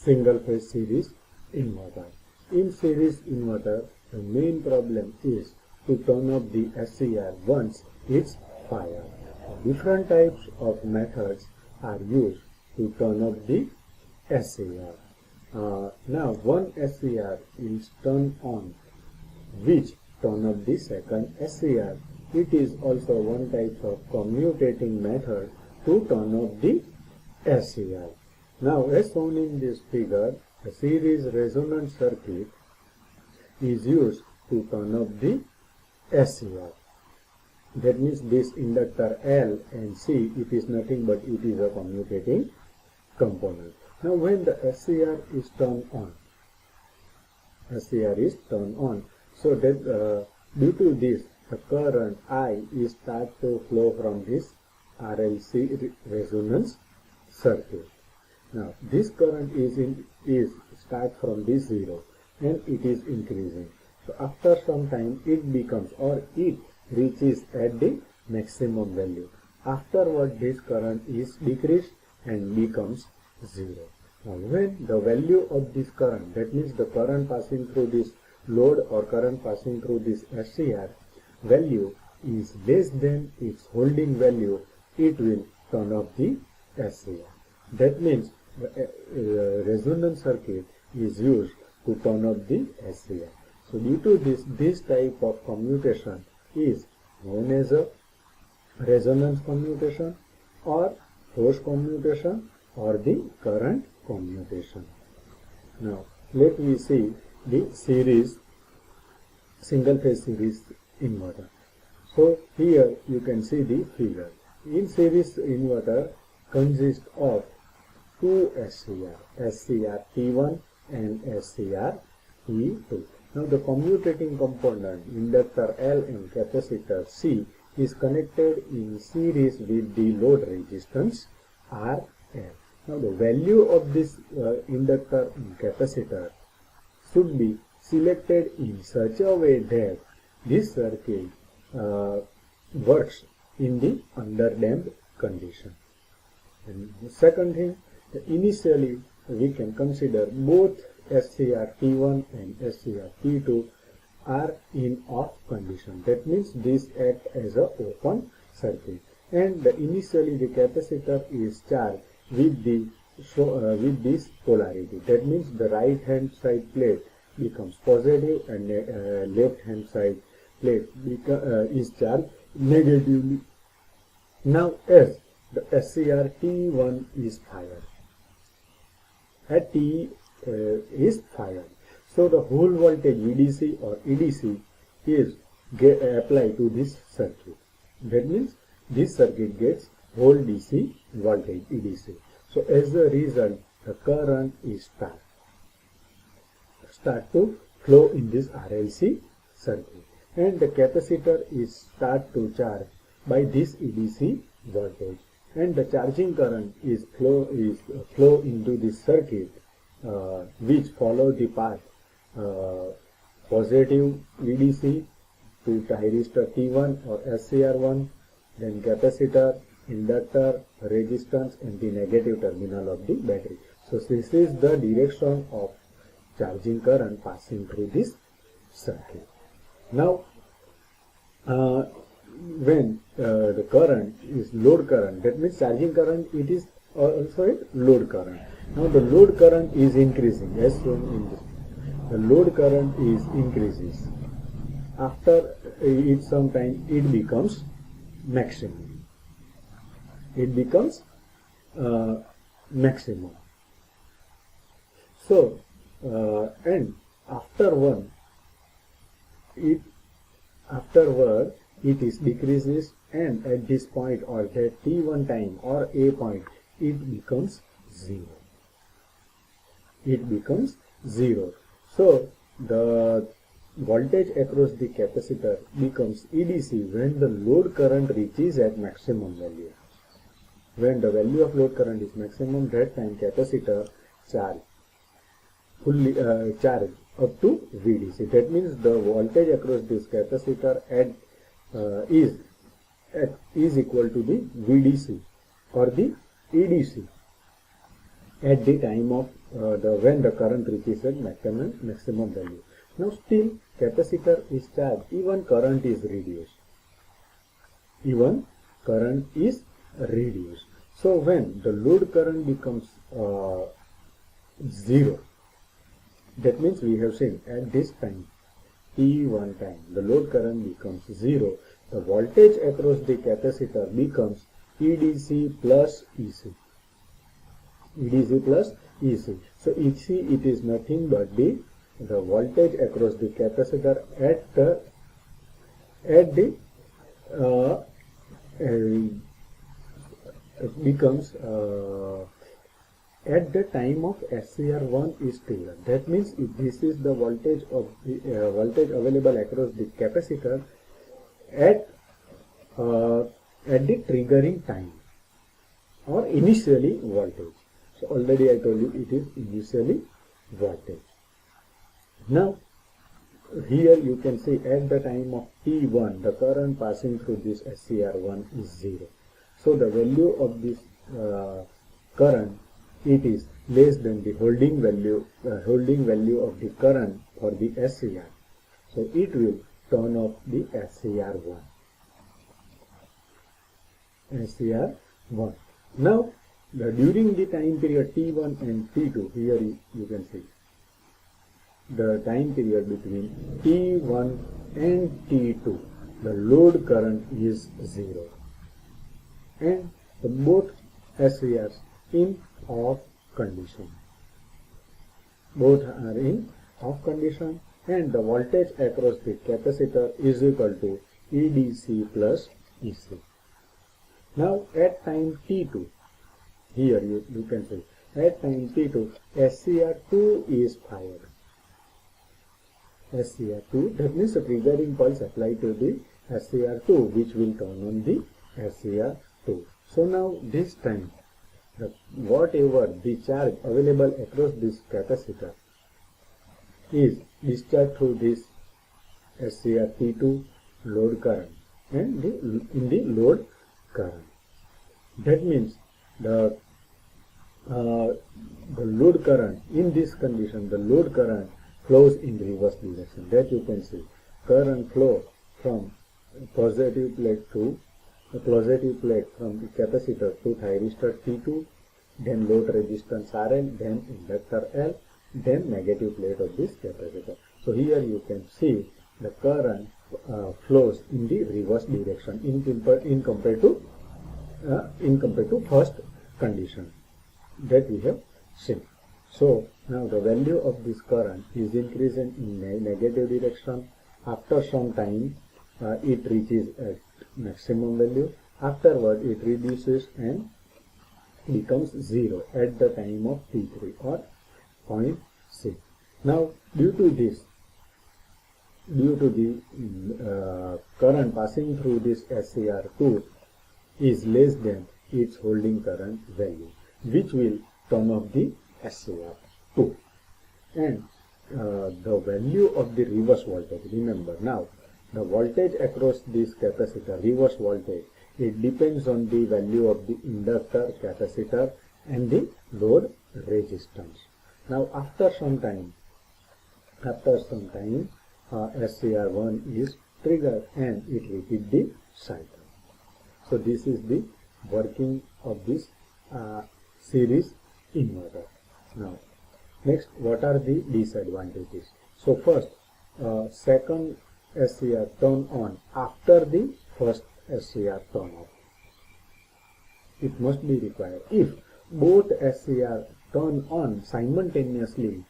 single phase series inverter. In series inverter, the main problem is to turn off the SCR once it's fired. Different types of methods are used to turn off the SCR. Now one SCR is turned on, which turn off the second SCR. It is also one type of commutating method to turn off the SCR. Now, as shown in this figure, a series resonant circuit is used to turn off the SCR. That means this inductor L and C, it is nothing but it is a commutating component. Now, when the SCR is turned on, so that due to this, the current I is start to flow from this RLC resonance circuit. Now this current is start from this 0 and it is increasing. So after some time it becomes, or it reaches at the maximum value. Afterward this current is decreased and becomes 0. Now when the value of this current, that means the current passing through this load or current passing through this SCR value is less than its holding value, it will turn off the SCR. That means the resonance circuit is used to turn off the SCR. So due to this type of commutation is known as a resonance commutation or force commutation or the current commutation. Now let me see the series single phase series inverter. So here you can see the figure. In series inverter consists of two SCR T1 and SCR T2. Now the commutating component inductor L and capacitor C is connected in series with the load resistance RL. Now the value of this inductor and capacitor should be selected in such a way that this circuit works in the underdamped condition. And the second thing, initially we can consider both SCR T1 and SCR T2 are in off condition. That means this acts as a open circuit, and initially the capacitor is charged with this polarity. That means the right hand side plate becomes positive and left hand side plate is charged negatively. Now as the SCR T1 is fired, at T is fired, so the whole voltage VDC or EDC is applied to this circuit. That means this circuit gets whole DC voltage EDC. So as a result, the current is start to flow in this RLC circuit, and the capacitor is start to charge by this EDC voltage, and the charging current is flow into this circuit, which follow the path positive VDC to thyristor T1 or SCR1, then capacitor, inductor, resistance, and the negative terminal of the battery. So this is the direction of charging current passing through this circuit. Now when the current is load current, that means charging current, it is also a load current. Now the load current is increasing as shown in this. The load current is increases. After it some time it becomes maximum. It becomes maximum. So and afterward it is decreases, and at this point or that T1 time or A point it becomes 0. It becomes 0. So the voltage across the capacitor becomes EDC when the load current reaches at maximum value. When the value of load current is maximum, that time capacitor charge fully charge up to VDC. That means the voltage across this capacitor is equal to the VDC or the EDC at the time of when the current reaches a maximum value. Now still capacitor is charged, even current is reduced. Even current is reduced. So when the load current becomes 0, that means we have seen at this time T1 time the load current becomes 0. The voltage across the capacitor becomes EDC plus EC. EDC plus EC. So EC, it is nothing but the voltage across the capacitor at the it becomes at the time of SCR1 is triggered. That means if this is the voltage of the voltage available across the capacitor at the triggering time or initially voltage. So already I told you it is initially voltage. Now here you can see at the time of T1 the current passing through this SCR1 is 0. So the value of this current, it is less than the holding value of the current for the SCR. So it will turn off the SCR1. SCR1. Now during the time period T1 and T2, here you can see the time period between T1 and T2, the load current is 0 and the both SCRs in off condition. Both are in off condition and the voltage across the capacitor is equal to EDC plus EC. Now at time T2, here you can see at time T2 SCR2 is fired. SCR2, that means a triggering pulse applied to the SCR2 which will turn on the SCR2. So now this time whatever the charge available across this capacitor is discharged through this SCR-T2 load current and in the load current. That means the load current in this condition, the load current flows in reverse direction. That you can see current flow from positive plate to a positive plate from the capacitor to thyristor T2, then load resistance RL, then inductor L, then negative plate of this capacitor. So here you can see the current flows in the reverse direction in compared to first condition that we have seen. So now the value of this current is increasing in negative direction. After some time it reaches at maximum value. Afterward it reduces and becomes 0 at the time of T3 or 0.6. Now due to the current passing through this SCR2 is less than its holding current value, which will turn off the SCR2. And the value of the reverse voltage, remember now the voltage across this capacitor, reverse voltage, it depends on the value of the inductor, capacitor and the load resistance. Now after some time SCR1 is triggered and it repeats the cycle. So this is the working of this series inverter. Now next, what are the disadvantages? So first, second SCR turn on after the first SCR turn off. It must be required. If both SCR turn on simultaneously,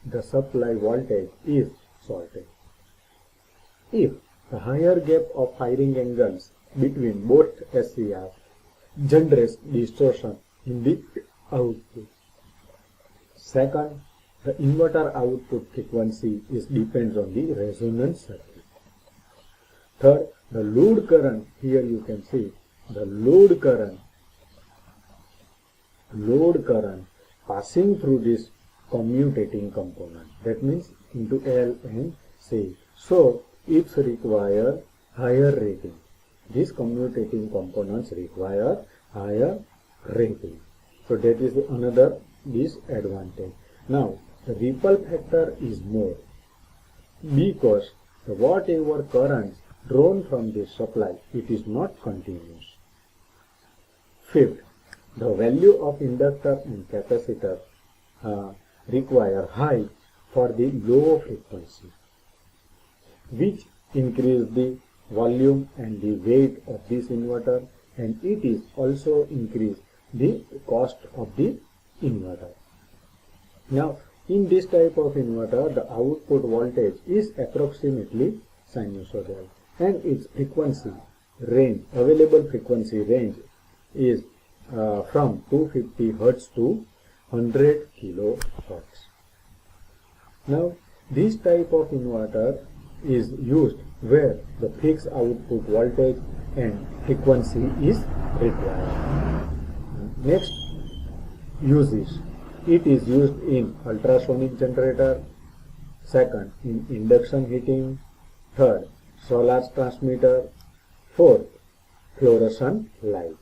the supply voltage is shorted. If the higher gap of firing angles between both SCR generates distortion in the output. Second, the inverter output frequency depends on the resonance circuit. Third, the load current, here you can see the load current passing through this commutating component, that means into L and C. So it's require higher rating. These commutating components require higher rating. So that is another disadvantage. Now, the ripple factor is more because whatever currents drawn from this supply, it is not continuous. Fifth, the value of inductor and capacitor require high for the low frequency, which increase the volume and the weight of this inverter, and it is also increase the cost of the inverter. Now, in this type of inverter, the output voltage is approximately sinusoidal, and its frequency range, available frequency range, is from 250 Hz to 100 kilohertz. Now, this type of inverter is used where the fixed output voltage and frequency is required. Next, uses. It is used in ultrasonic generator. Second, in induction heating. Third, solar transmitter. Fourth, fluorescent light.